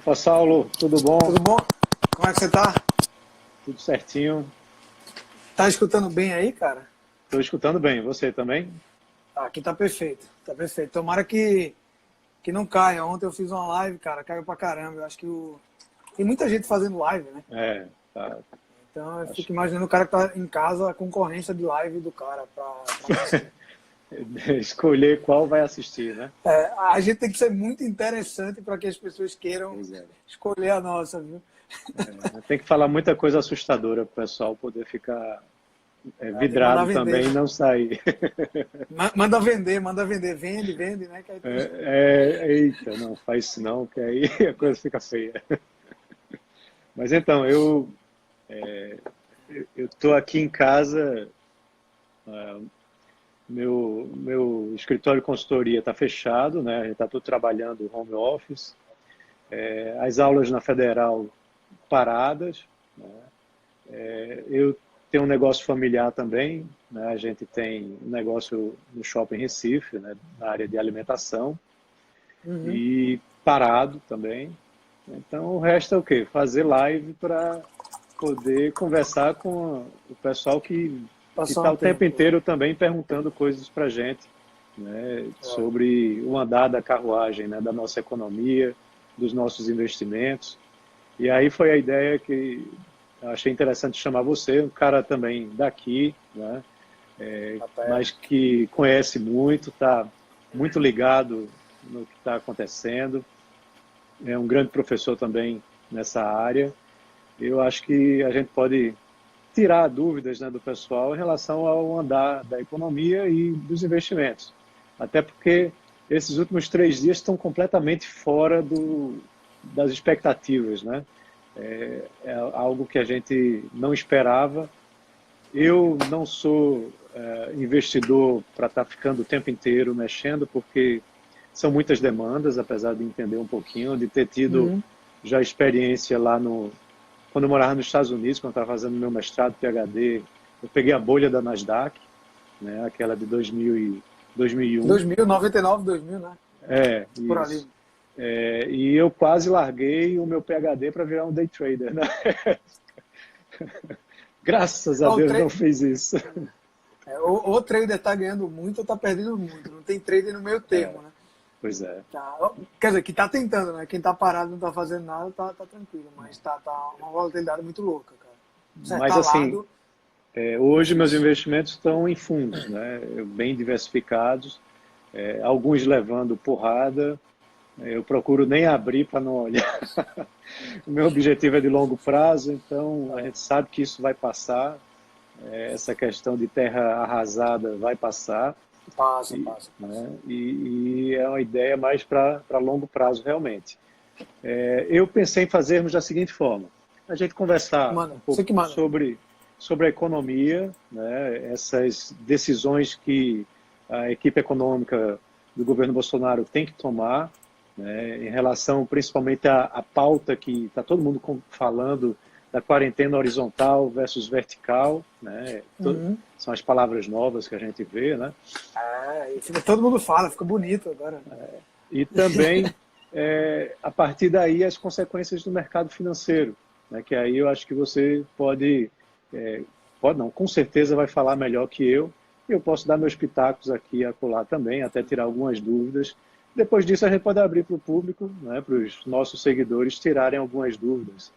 Opa, Saulo, tudo bom? Tudo bom? Como é que você tá? Tudo certinho. Tá escutando bem aí, cara? Estou escutando bem. Você também? Aqui tá perfeito, tá perfeito. Tomara que não caia. Ontem eu fiz uma live, cara, caiu pra caramba. Eu acho que tem muita gente fazendo live, né? É, tá. Então eu Acho... fico imaginando o cara que tá em casa, a concorrência de live do cara pra assistir. Escolher qual vai assistir, né? A gente tem que ser muito interessante para que as pessoas queiram Pois é. escolher a nossa, viu? Tem que falar muita coisa assustadora para o pessoal poder ficar Tem que mandar vidrado vender, também e né? não sair. Manda vender, vende, né? Que aí tem... Eita, não faz isso não, que aí a coisa fica feia. Mas então, eu estou aqui em casa. Meu escritório de consultoria está fechado, né? A gente está tudo trabalhando home office. As aulas na Federal paradas, né? Eu tenho um negócio familiar também, né? A gente tem um negócio no Shopping Recife, né? Na área de alimentação, Uhum. e parado também. Então o resto é o quê? Fazer live para poder conversar com o pessoal que Passar está um o tempo tempo. inteiro também perguntando coisas para a gente, né? Sobre o andar da carruagem, né? Da nossa economia, dos nossos investimentos. E aí foi a ideia que eu achei interessante chamar você, um cara também daqui, né? Tá Mas perto. que conhece muito, está muito ligado no que está acontecendo. É um grande professor também nessa área. Eu acho que a gente pode tirar dúvidas, né, do pessoal em relação ao andar da economia e dos investimentos. Até porque esses últimos 3 dias estão completamente fora das expectativas, né? É algo que a gente não esperava. Eu não sou investidor para estar ficando o tempo inteiro mexendo, porque são muitas demandas, apesar de entender um pouquinho, de ter tido Uhum. já experiência lá no... Quando eu morava nos Estados Unidos, quando eu estava fazendo meu mestrado, PhD, eu peguei a bolha da Nasdaq, né, aquela de 2001. 2000, 99, 2000, né? Por ali. Isso. E eu quase larguei o meu PhD para virar um day trader, né? Graças a Ó, Deus não fiz isso. o trader tá ganhando muito ou tá perdendo muito. Não tem trader no meio termo, né? Pois é. Quer dizer, que tá tentando, né? Quem tá parado não tá fazendo nada, tá tranquilo. Mas tá uma volatilidade muito louca, cara. Mas Acertar assim, lado, hoje meus difícil. investimentos estão em fundos, né? Bem diversificados, alguns levando porrada. Eu procuro nem abrir para não olhar. O meu objetivo é de longo prazo, então a gente sabe que isso vai passar. Essa questão de terra arrasada vai passar. Passa, E, passa, passa. né, e é uma ideia mais para longo prazo, realmente. Eu pensei em fazermos da seguinte forma: a gente conversar um Manda, pouco você que manda. sobre a economia, né, essas decisões que a equipe econômica do governo Bolsonaro tem que tomar, né, em relação principalmente à pauta que está todo mundo falando da quarentena horizontal versus vertical, né, Uhum. são as palavras novas que a gente vê, né, Todo mundo fala, fica bonito agora. e também a partir daí as consequências do mercado financeiro, né, que aí eu acho que você pode não, com certeza vai falar melhor que eu, e eu posso dar meus pitacos aqui e acolá também, até tirar algumas dúvidas. Depois disso a gente pode abrir para o público, né, para os nossos seguidores tirarem algumas dúvidas.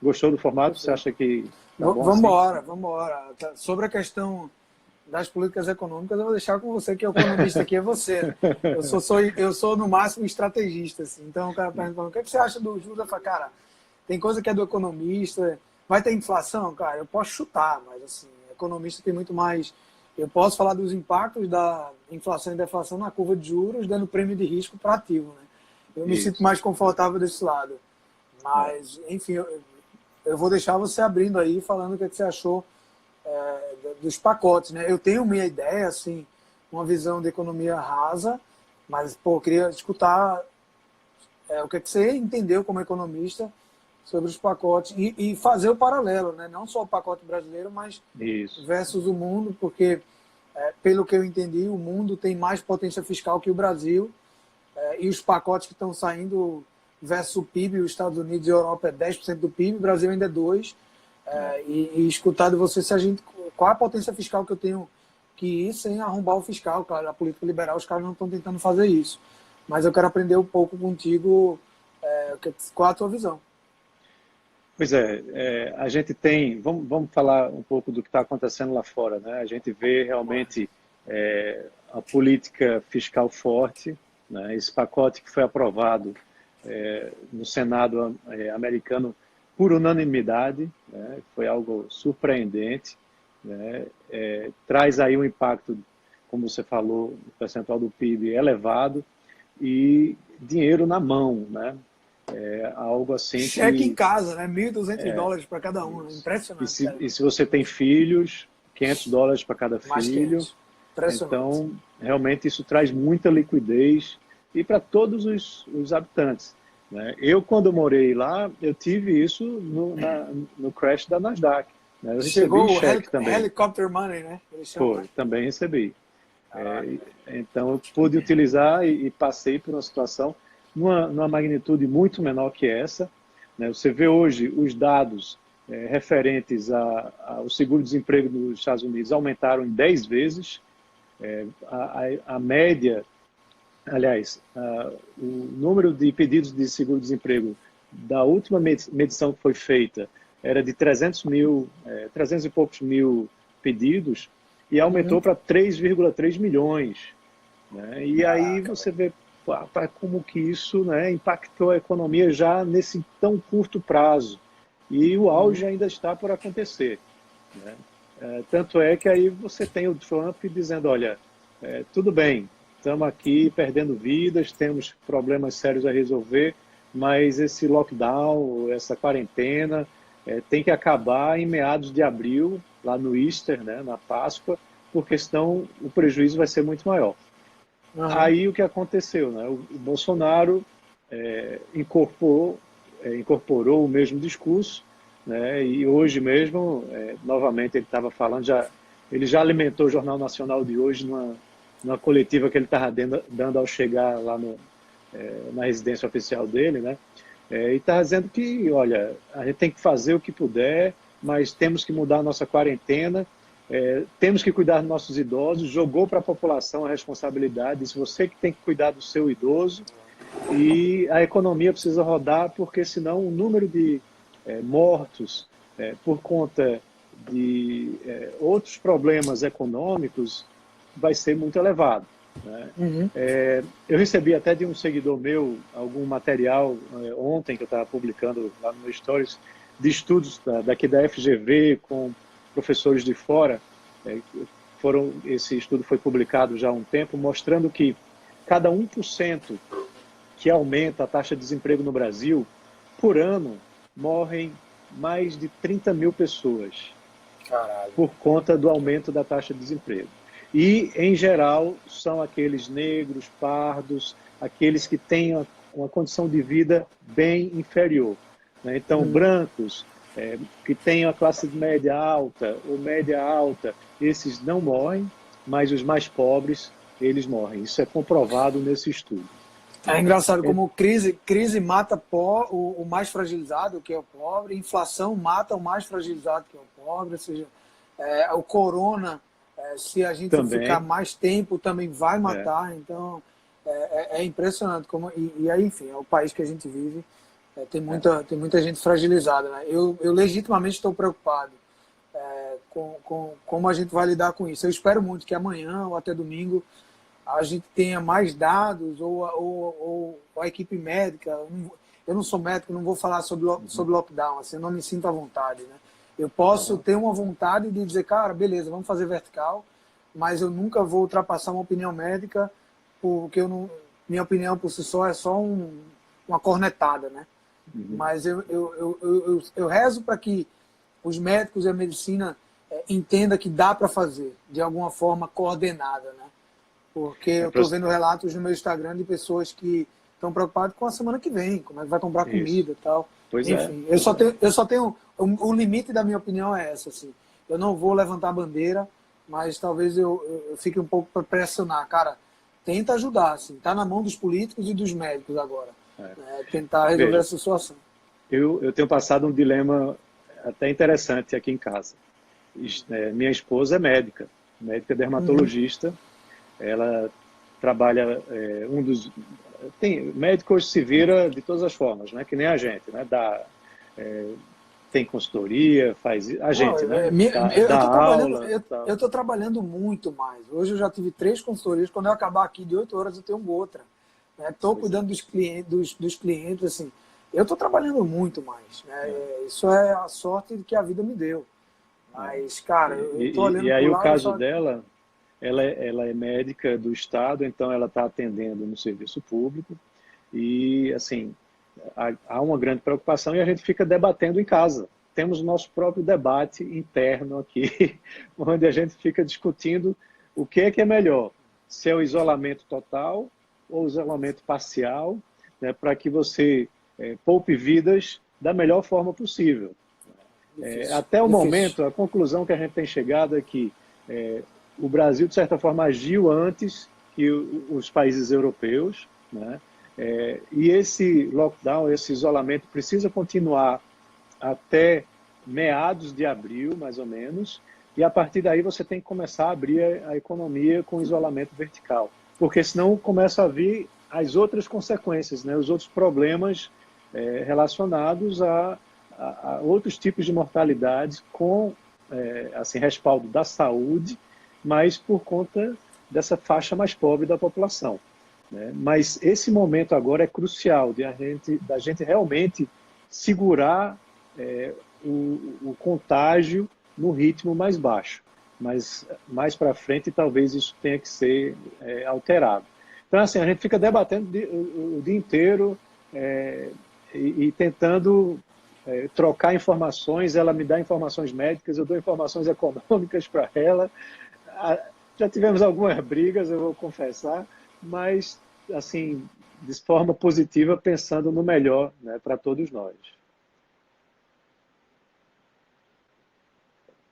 Gostou do formato? Você Perfeito. acha que tá bom Vamos assim? embora, vamos embora. Sobre a questão das políticas econômicas, eu vou deixar com você, que o economista aqui é você, né? Eu sou no máximo estrategista, assim. Então o cara pergunta, o que você acha do juros? Eu falo, cara, tem coisa que é do economista, vai ter inflação? Cara, eu posso chutar, mas assim, economista tem muito mais... Eu posso falar dos impactos da inflação e deflação na curva de juros, dando prêmio de risco para ativo, né? Eu me sinto Isso. mais confortável desse lado. Mas, enfim, eu vou deixar você abrindo aí, falando o que você achou dos pacotes, né? Eu tenho minha ideia, assim, uma visão de economia rasa, mas, pô, eu queria escutar o que você entendeu como economista sobre os pacotes e fazer o paralelo, né? Não só o pacote brasileiro, mas Isso. versus o mundo, porque, pelo que eu entendi, o mundo tem mais potência fiscal que o Brasil, e os pacotes que estão saindo versus o PIB, os Estados Unidos e a Europa é 10% do PIB, o Brasil ainda é 2%. E escutar de você se a gente, qual é a potência fiscal que eu tenho que ir sem arrombar o fiscal. Claro, a política liberal, os caras não estão tentando fazer isso. Mas eu quero aprender um pouco contigo, qual é a tua visão. Pois é, a gente tem, vamos falar um pouco do que está acontecendo lá fora, né? A gente vê realmente a política fiscal forte, né? Esse pacote que foi aprovado no Senado americano por unanimidade, né? Foi algo surpreendente, né? Traz aí um impacto, como você falou, o percentual do PIB elevado e dinheiro na mão, né? Algo assim cheque em casa, né? $1.200 para cada um, né? Impressionante. E se você tem filhos, $500 para cada mais filho. Então, realmente isso traz muita liquidez e para todos os habitantes, né? Eu, quando morei lá, eu tive isso no crash da Nasdaq, né? Eu chegou recebi o cheque também. helicopter money, né? Foi, também recebi. Então, eu pude utilizar e passei por uma situação numa magnitude muito menor que essa, né? Você vê hoje os dados referentes ao seguro-desemprego nos Estados Unidos aumentaram em 10 vezes. A média, aliás, o número de pedidos de seguro-desemprego da última medição que foi feita era de 300 e poucos mil pedidos e aumentou para 3,3 milhões. Né? E aí você vê como que isso, né, impactou a economia já nesse tão curto prazo. E o auge ainda está por acontecer. Né? Tanto é que aí você tem o Trump dizendo, olha, tudo bem, estamos aqui perdendo vidas, temos problemas sérios a resolver, mas esse lockdown, essa quarentena, tem que acabar em meados de abril, lá no Easter, né, na Páscoa, porque senão o prejuízo vai ser muito maior. Aí o que aconteceu? Né? O Bolsonaro incorporou o mesmo discurso, né? E hoje mesmo, novamente, ele estava falando, ele já alimentou o Jornal Nacional de hoje numa coletiva que ele estava dando ao chegar lá na residência oficial dele, né? E estava dizendo que, olha, a gente tem que fazer o que puder, mas temos que mudar a nossa quarentena, temos que cuidar dos nossos idosos, jogou para a população a responsabilidade, disse você que tem que cuidar do seu idoso e a economia precisa rodar porque senão o número de mortos por conta de outros problemas econômicos vai ser muito elevado. Né? Eu recebi até de um seguidor meu algum material ontem que eu estava publicando lá no meu Stories de estudos daqui da FGV com professores de fora. Esse estudo foi publicado já há um tempo, mostrando que cada 1% que aumenta a taxa de desemprego no Brasil, por ano, morrem mais de 30 mil pessoas. Caralho. Por conta do aumento da taxa de desemprego. E, em geral, são aqueles negros, pardos, aqueles que têm uma condição de vida bem inferior. Né? Então, brancos, que têm a classe média alta ou média alta, esses não morrem, mas os mais pobres, eles morrem. Isso é comprovado nesse estudo. É engraçado como crise mata o mais fragilizado, que é o pobre, inflação mata o mais fragilizado, que é o pobre, ou seja, o corona, se a gente ficar mais tempo, também vai matar. Então, é impressionante. E aí, enfim, é o país que a gente vive, tem muita gente fragilizada. Né? Eu legitimamente estou preocupado com como a gente vai lidar com isso. Eu espero muito que amanhã ou até domingo a gente tenha mais dados, ou a equipe médica. Eu não sou médico, não vou falar sobre lockdown, assim, eu não me sinto à vontade. Né? Eu posso ter uma vontade de dizer, cara, beleza, vamos fazer vertical, mas eu nunca vou ultrapassar uma opinião médica, porque minha opinião por si só é só uma cornetada. Né? Mas eu rezo para que os médicos e a medicina entendam que dá para fazer, de alguma forma coordenada, né? Porque eu estou vendo relatos no meu Instagram de pessoas que estão preocupadas com a semana que vem, como é que vai comprar comida e tal. Enfim, eu só tenho o limite da minha opinião é essa, assim. Eu não vou levantar a bandeira, mas talvez eu fique um pouco para pressionar. Cara, tenta ajudar, assim. Tá na mão dos políticos e dos médicos agora. tentar resolver Veja, essa situação. eu tenho passado um dilema até interessante aqui em casa. Minha esposa é médica Uhum. dermatologista. Ela trabalha, médico hoje se vira de todas as formas, né? Que nem a gente, né? Tem consultoria, faz, a Não, gente, né? eu Dá estou trabalhando, aula, eu tal. tô trabalhando muito mais. Hoje eu já tive 3 consultorias. Quando eu acabar aqui de 8 horas, eu tenho outra. Estou Pois é. cuidando dos clientes, assim. Eu estou trabalhando muito mais. Né? Isso é a sorte que a vida me deu. Mas, cara, eu estou E olhando aí por o lá e caso só. dela, ela é médica do Estado, então ela está atendendo no serviço público e, assim, há uma grande preocupação e a gente fica debatendo em casa. Temos o nosso próprio debate interno aqui, onde a gente fica discutindo o que é melhor, se é o isolamento total ou o isolamento parcial, né, para que você poupe vidas da melhor forma possível. Difícil, Até o difícil. momento, a conclusão que a gente tem chegado é que o Brasil, de certa forma, agiu antes que os países europeus, né? E esse lockdown, esse isolamento precisa continuar até meados de abril, mais ou menos, e a partir daí você tem que começar a abrir a economia com isolamento vertical, porque senão começa a vir as outras consequências, né? Os outros problemas relacionados a outros tipos de mortalidade com assim, respaldo da saúde, mas por conta dessa faixa mais pobre da população. Né? Mas esse momento agora é crucial da gente realmente segurar o contágio no ritmo mais baixo. Mas mais para frente talvez isso tenha que ser alterado. Então, assim, a gente fica debatendo o dia inteiro e tentando trocar informações, ela me dá informações médicas, eu dou informações econômicas para ela. Já tivemos algumas brigas, eu vou confessar, mas, assim, de forma positiva, pensando no melhor, né, para todos nós.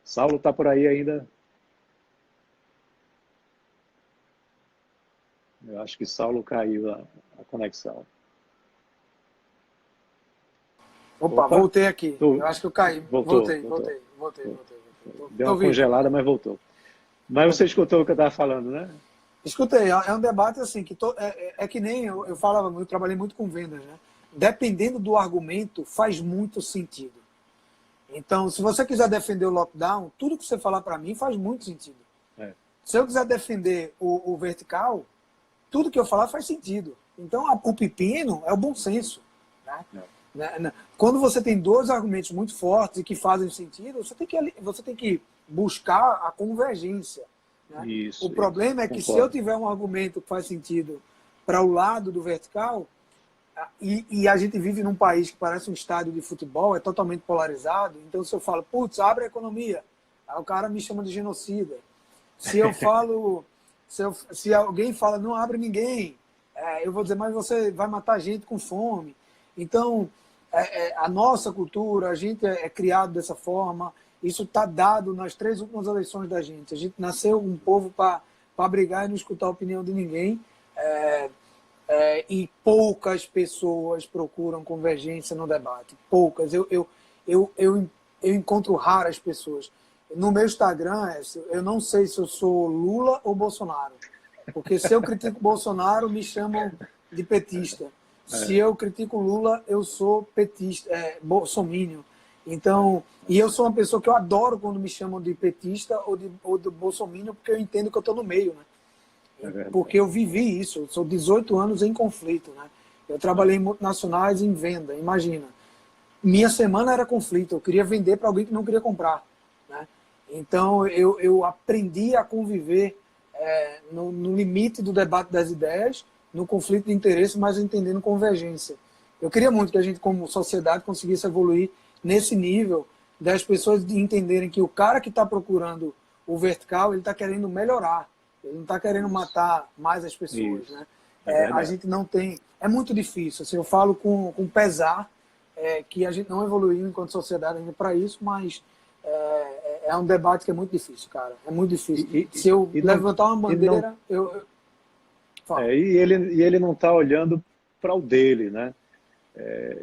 Saulo está por aí ainda? Eu acho que Saulo caiu a conexão. Opa, Opa, voltei aqui. Eu acho que eu caí. voltou, Voltei, voltou. voltei, voltei, voltei, voltei. Deu Tô uma vivo. congelada, mas voltou. Mas você escutou o que eu estava falando, né? Escutei, é um debate assim, é que nem eu falava, eu trabalhei muito com vendas, né? Dependendo do argumento, faz muito sentido. Então, se você quiser defender o lockdown, tudo que você falar para mim faz muito sentido. É, Se eu quiser defender o vertical, tudo que eu falar faz sentido. Então, o pepino é o bom senso. Né? é. Quando você tem dois argumentos muito fortes e que fazem sentido, você tem que buscar a convergência. Né? O Isso, problema é que se eu concordo. tiver um argumento que faz sentido para o lado do vertical, e a gente vive num país que parece um estádio de futebol, é totalmente polarizado, então se eu falo, putz, abre a economia, aí o cara me chama de genocida. Se eu falo, se alguém fala, não abre ninguém, eu vou dizer, mas você vai matar gente com fome. Então, a nossa cultura, a gente é criado dessa forma, isso está dado nas 3 últimas eleições da gente. A gente nasceu um povo para brigar e não escutar a opinião de ninguém. E poucas pessoas procuram convergência no debate. Poucas. Eu encontro raras pessoas. No meu Instagram, eu não sei se eu sou Lula ou Bolsonaro. Porque se eu critico Bolsonaro, me chamam de petista. Se É, eu critico Lula, eu sou petista, bolsominion. Então, e eu sou uma pessoa que eu adoro quando me chamam de petista ou de bolsominion, porque eu entendo que eu estou no meio, né? é Porque verdade. eu vivi isso. Eu sou 18 anos em conflito, né? Eu trabalhei em multinacionais em venda, imagina. Minha semana era conflito, eu queria vender para alguém que não queria comprar. Né? Então eu aprendi a conviver no limite do debate das ideias, no conflito de interesse, mas entendendo convergência. Eu queria muito que a gente, como sociedade, conseguisse evoluir nesse nível das pessoas entenderem que o cara que está procurando o vertical, ele está querendo melhorar, ele não está querendo Isso, matar mais as pessoas. isso. Né? É A verdade. gente não tem. É muito difícil. Assim, eu falo com pesar que a gente não evoluiu enquanto sociedade ainda para isso, mas é um debate que é muito difícil, cara. É muito E, difícil. e, Se eu e não, levantar uma e não, bandeira, eu falo. e ele não está olhando para o dele, né?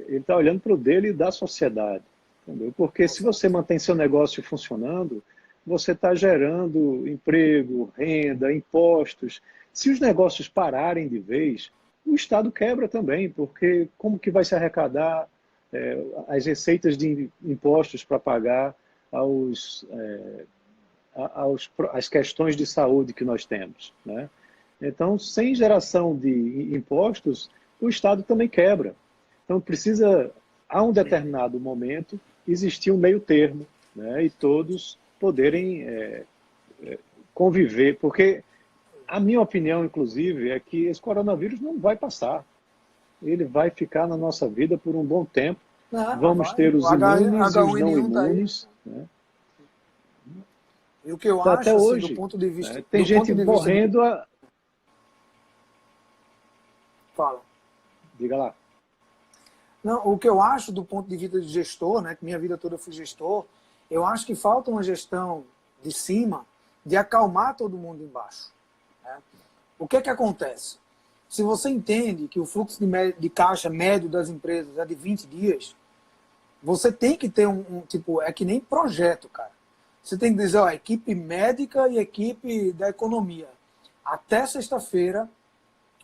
Ele está olhando para o dele e da sociedade. Entendeu? Porque se você mantém seu negócio funcionando, você está gerando emprego, renda, impostos. Se os negócios pararem de vez, o Estado quebra também, porque como que vai se arrecadar as receitas de impostos para pagar às questões de saúde que nós temos, né? Então, sem geração de impostos, o Estado também quebra. Então, precisa, a um determinado momento, existir um meio termo, né? E todos poderem conviver, porque a minha opinião, inclusive, é que esse coronavírus não vai passar. Ele vai ficar na nossa vida por um bom tempo. Vamos ter os imunes e os não imunes. Né? E o que eu Então, acho, até assim, hoje, do ponto de vista... tem gente morrendo... Fala. Diga lá. Não, o que eu acho do ponto de vista de gestor, né, que minha vida toda eu fui gestor, eu acho que falta uma gestão de cima de acalmar todo mundo embaixo. Né? O que acontece? Se você entende que o fluxo de caixa médio das empresas é de 20 dias, você tem que ter tipo, é que nem projeto, cara. Você tem que dizer, ó, equipe médica e equipe da economia. Até sexta-feira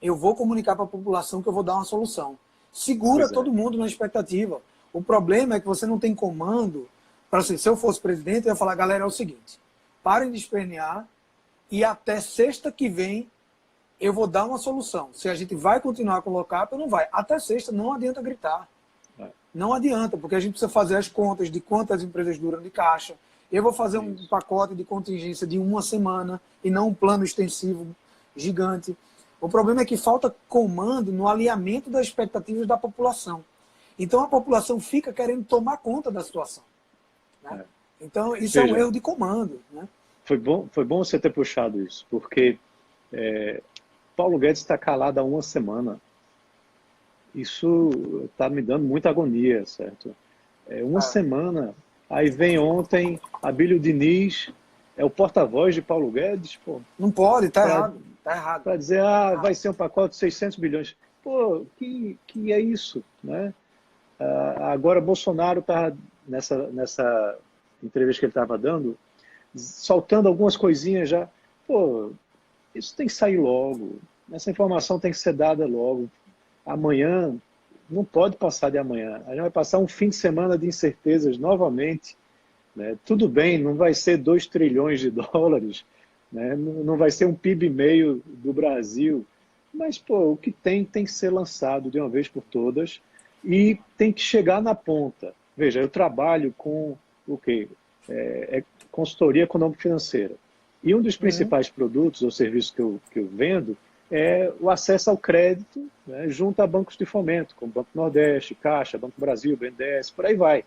eu vou comunicar para a população que eu vou dar uma solução. Segura todo mundo na expectativa. O problema é que você não tem comando. Assim, se eu fosse presidente, eu ia falar, galera, é o seguinte, parem de espernear e até sexta que vem eu vou dar uma solução. Se a gente vai continuar com o lock-up ou não vai. Até sexta não adianta gritar. Não adianta, porque a gente precisa fazer as contas de quantas empresas duram de caixa. Eu vou fazer um pacote de contingência de uma semana e não um plano extensivo gigante. O problema é que falta comando no alinhamento das expectativas da população. Então a população fica querendo tomar conta da situação. Né? Então isso é um erro de comando. Né? Foi bom você ter puxado isso, porque Paulo Guedes está calado há uma semana. Isso está me dando muita agonia, certo? Uma semana, aí vem ontem Abílio Diniz, é o porta-voz de Paulo Guedes, pô. Não pode, tá errado. Tá errado. Para dizer, vai ser um pacote de 600 bilhões. Pô, que é isso, né? Agora, Bolsonaro está, nessa entrevista que ele estava dando, soltando algumas coisinhas já. Pô, isso tem que sair logo. Essa informação tem que ser dada logo. Amanhã, não pode passar de amanhã. A gente vai passar um fim de semana de incertezas novamente. Né? Tudo bem, não vai ser 2 trilhões de dólares, né? Não vai ser um PIB meio do Brasil, mas pô, o que tem que ser lançado de uma vez por todas e tem que chegar na ponta. Veja, eu trabalho com o quê? Consultoria econômico-financeira. E um dos principais produtos ou serviços que eu vendo é o acesso ao crédito, né, junto a bancos de fomento, como Banco Nordeste, Caixa, Banco Brasil, BNDES, por aí vai.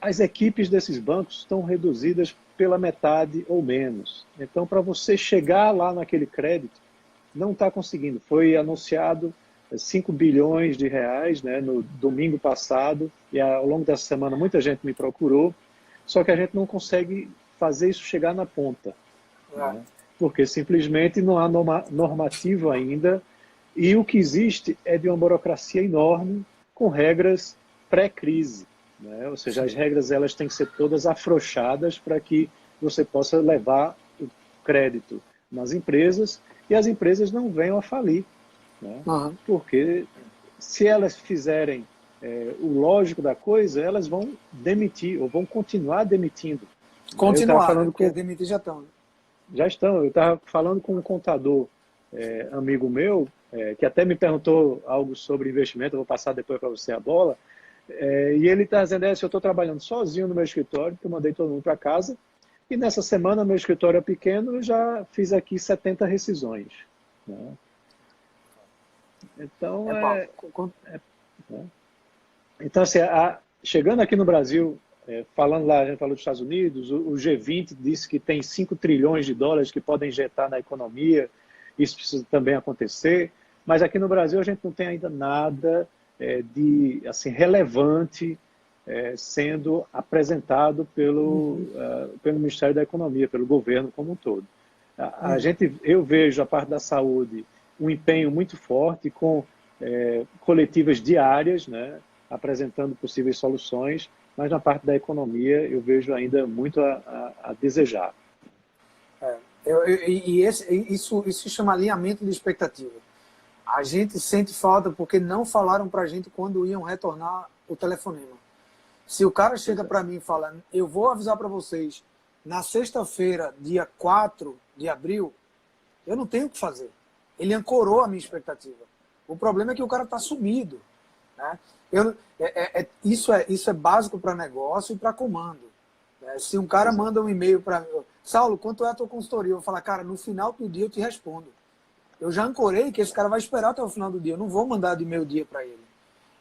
As equipes desses bancos estão reduzidas pela metade ou menos. Então, para você chegar lá naquele crédito, não está conseguindo. Foi anunciado 5 bilhões de reais, né, no domingo passado, e ao longo dessa semana muita gente me procurou, só que a gente não consegue fazer isso chegar na ponta. Né? Porque simplesmente não há normativo ainda, e o que existe é de uma burocracia enorme, com regras pré-crise. Né? Ou seja, as regras elas têm que ser todas afrouxadas para que você possa levar o crédito nas empresas e as empresas não venham a falir. Né? Porque se elas fizerem o lógico da coisa, elas vão demitir ou vão continuar demitindo. Porque demitir já estão. Já estão. Eu estava falando com um contador amigo meu, que até me perguntou algo sobre investimento, eu vou passar depois para você a bola, e ele está dizendo, eu estou trabalhando sozinho no meu escritório, porque eu mandei todo mundo para casa, e nessa semana meu escritório é pequeno, eu já fiz aqui 70 rescisões. Né? Então, então assim, chegando aqui no Brasil, falando lá, a gente falou dos Estados Unidos, o G20 disse que tem 5 trilhões de dólares que podem injetar na economia, isso precisa também acontecer, mas aqui no Brasil a gente não tem ainda nada de assim, relevante sendo apresentado pelo Ministério da Economia, pelo governo como um todo. Eu vejo a parte da saúde um empenho muito forte com coletivas diárias, né, apresentando possíveis soluções, mas na parte da economia eu vejo ainda muito a desejar. Isso se chama alinhamento de expectativa. A gente sente falta porque não falaram para a gente quando iam retornar o telefonema. Se o cara chega para mim e fala, eu vou avisar para vocês, na sexta-feira, dia 4 de abril, eu não tenho o que fazer. Ele ancorou a minha expectativa. O problema é que o cara está sumido. Né? Isso é básico para negócio e para comando. Né? Se um cara manda um e-mail para mim, Saulo, quanto é a tua consultoria? Eu vou falar, cara, no final do dia eu te respondo. Eu já ancorei que esse cara vai esperar até o final do dia. Eu não vou mandar de meio-dia para ele.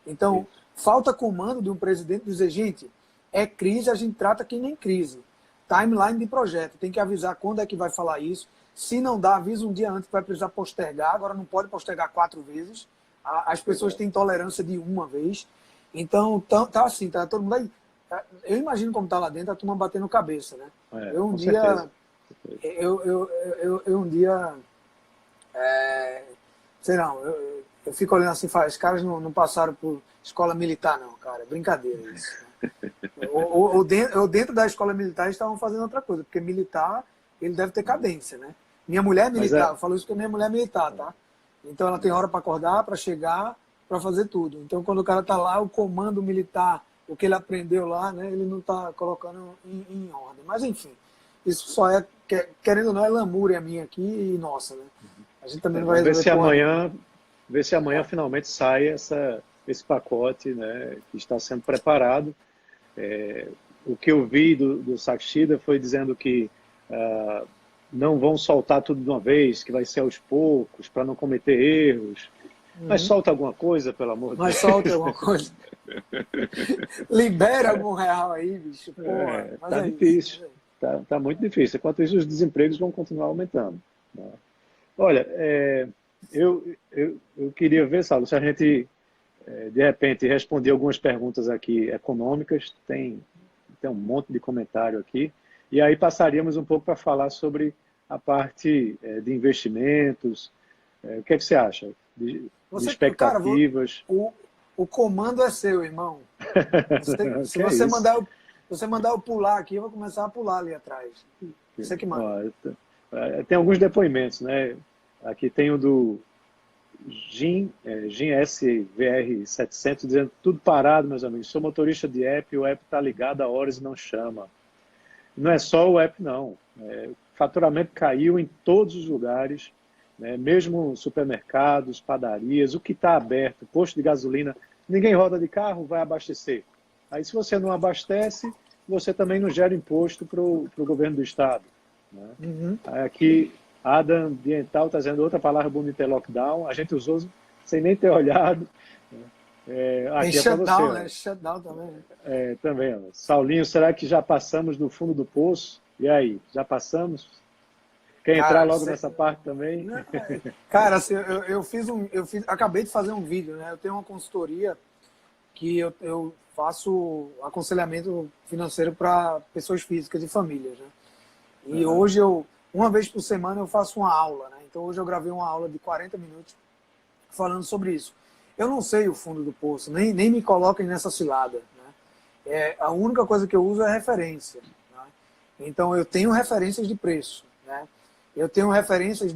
Então, falta comando de um presidente dizer, gente, é crise, a gente trata que nem crise. Timeline de projeto. Tem que avisar quando é que vai falar isso. Se não dá, avisa um dia antes que vai precisar postergar. Agora não pode postergar 4 vezes. As pessoas têm tolerância de uma vez. Então, tá assim, tá todo mundo aí. Eu imagino como tá lá dentro, a turma batendo cabeça, né? Eu um dia... Eu um dia... sei não, eu fico olhando assim, os caras não passaram por escola militar, não, cara. É brincadeira isso. Né? ou dentro da escola militar eles estavam fazendo outra coisa, porque militar, ele deve ter cadência, né? Minha mulher é militar, eu falo isso porque minha mulher é militar, tá? Então ela tem hora para acordar, para chegar, para fazer tudo. Então quando o cara tá lá, o comando militar, o que ele aprendeu lá, né? Ele não tá colocando em ordem. Mas enfim, isso só é, querendo ou não, é lamúria minha aqui e nossa, né? A gente também não vai resolver. Ver se amanhã finalmente sai esse pacote, né, que está sendo preparado. O que eu vi do Sakshida foi dizendo que não vão soltar tudo de uma vez, que vai ser aos poucos, para não cometer erros. Mas solta alguma coisa, pelo amor de Deus. Mas solta alguma coisa. Libera algum real aí, bicho. Porra, tá difícil. Tá muito difícil. Enquanto isso, os desempregos vão continuar aumentando. Né? Olha, eu queria ver, Saulo, se a gente, de repente, responder algumas perguntas aqui econômicas. Tem um monte de comentário aqui. E aí passaríamos um pouco para falar sobre a parte de investimentos. O que é que você acha? De expectativas. Cara, o comando é seu, irmão. Se você mandar eu pular aqui, eu vou começar a pular ali atrás. Você que manda. Tem alguns depoimentos, né? Aqui tem o do Gin SVR700, dizendo tudo parado, meus amigos. Sou motorista de app, o app está ligado há horas e não chama. Não é só o app, não. O faturamento caiu em todos os lugares, né? Mesmo supermercados, padarias, o que está aberto, posto de gasolina, ninguém roda de carro, vai abastecer. Aí se você não abastece, você também não gera imposto para o governo do estado. Né? Uhum. Aqui, Adam Ambiental está dizendo outra palavra bonita, é lockdown. A gente usou sem nem ter olhado. Aqui shutdown, né? Shutdown também. Também. Ó. Saulinho, será que já passamos do fundo do poço? E aí, já passamos? Quer entrar logo nessa parte também? Não, cara, assim, acabei de fazer um vídeo, né? Eu tenho uma consultoria que eu faço aconselhamento financeiro para pessoas físicas e famílias, né? E hoje uma vez por semana eu faço uma aula, né? Então hoje eu gravei uma aula de 40 minutos falando sobre isso. Eu não sei o fundo do poço, nem me coloquem nessa cilada, né? A única coisa que eu uso é referência, né? Então eu tenho referências de preço, né? Eu tenho referências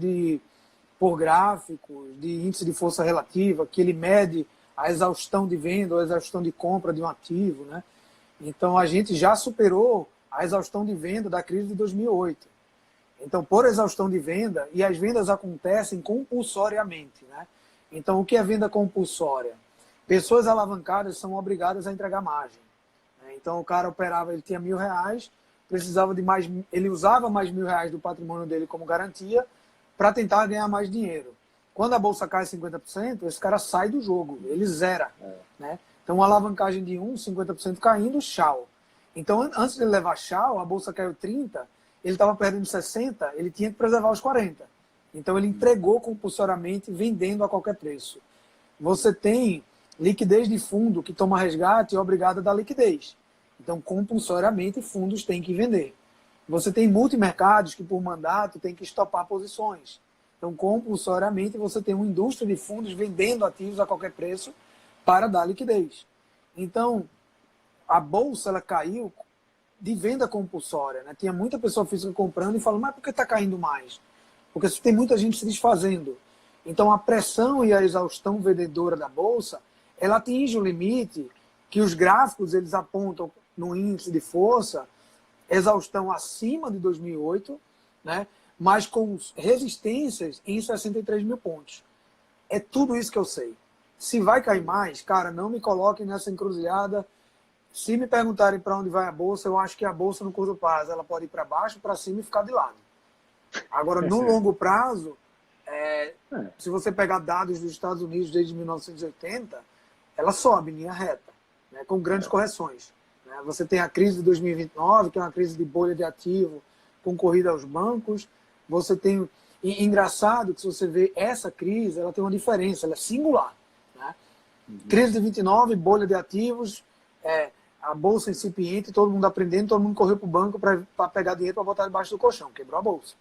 por gráficos, de índice de força relativa, que ele mede a exaustão de venda ou a exaustão de compra de um ativo, né? Então a gente já superou a exaustão de venda da crise de 2008. Então, por exaustão de venda, e as vendas acontecem compulsoriamente, né? Então, o que é venda compulsória? Pessoas alavancadas são obrigadas a entregar margem, né? Então, o cara operava, ele tinha R$1.000, precisava de mais, ele usava mais R$1.000 do patrimônio dele como garantia para tentar ganhar mais dinheiro. Quando a bolsa cai 50%, esse cara sai do jogo, ele zera, né? Então, uma alavancagem de 50% caindo, tchau. Então, antes de ele levar tchau, a bolsa caiu 30%, ele estava perdendo 60%, ele tinha que preservar os 40%. Então, ele entregou compulsoriamente, vendendo a qualquer preço. Você tem liquidez de fundo que toma resgate e é obrigado a dar liquidez. Então, compulsoriamente, fundos têm que vender. Você tem multimercados que, por mandato, tem que estopar posições. Então, compulsoriamente, você tem uma indústria de fundos vendendo ativos a qualquer preço para dar liquidez. Então, a bolsa ela caiu de venda compulsória, né? Tinha muita pessoa física comprando e falando, mas por que está caindo mais? Porque tem muita gente se desfazendo. Então, a pressão e a exaustão vendedora da bolsa, ela atinge o limite que os gráficos eles apontam no índice de força, exaustão acima de 2008, né? Mas com resistências em 63 mil pontos. É tudo isso que eu sei. Se vai cair mais, cara, não me coloquem nessa encruzilhada. Se me perguntarem para onde vai a bolsa, eu acho que a bolsa no curto prazo ela pode ir para baixo, para cima e ficar de lado. Agora, no longo prazo, se você pegar dados dos Estados Unidos desde 1980, ela sobe em linha reta, né, com grandes correções. Né? Você tem a crise de 2029, que é uma crise de bolha de ativo com corrida aos bancos. Você tem... E, engraçado que se você vê essa crise, ela tem uma diferença, ela é singular. Né? Crise de 29, bolha de ativos, a bolsa incipiente, todo mundo aprendendo, todo mundo correu para o banco para pegar dinheiro para botar debaixo do colchão, quebrou a bolsa.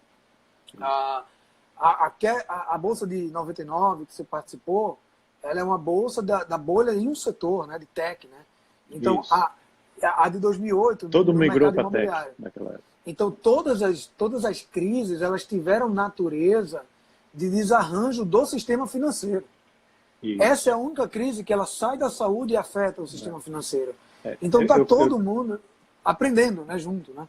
A bolsa de 99 que você participou, ela é uma bolsa da bolha em um setor, né, de tech, né? Então a de 2008 todo migrou para tech naquela época. Então todas as crises elas tiveram natureza de desarranjo do sistema financeiro. Isso. Essa é a única crise que ela sai da saúde e afeta o sistema financeiro. Então está todo mundo aprendendo, né, junto, né?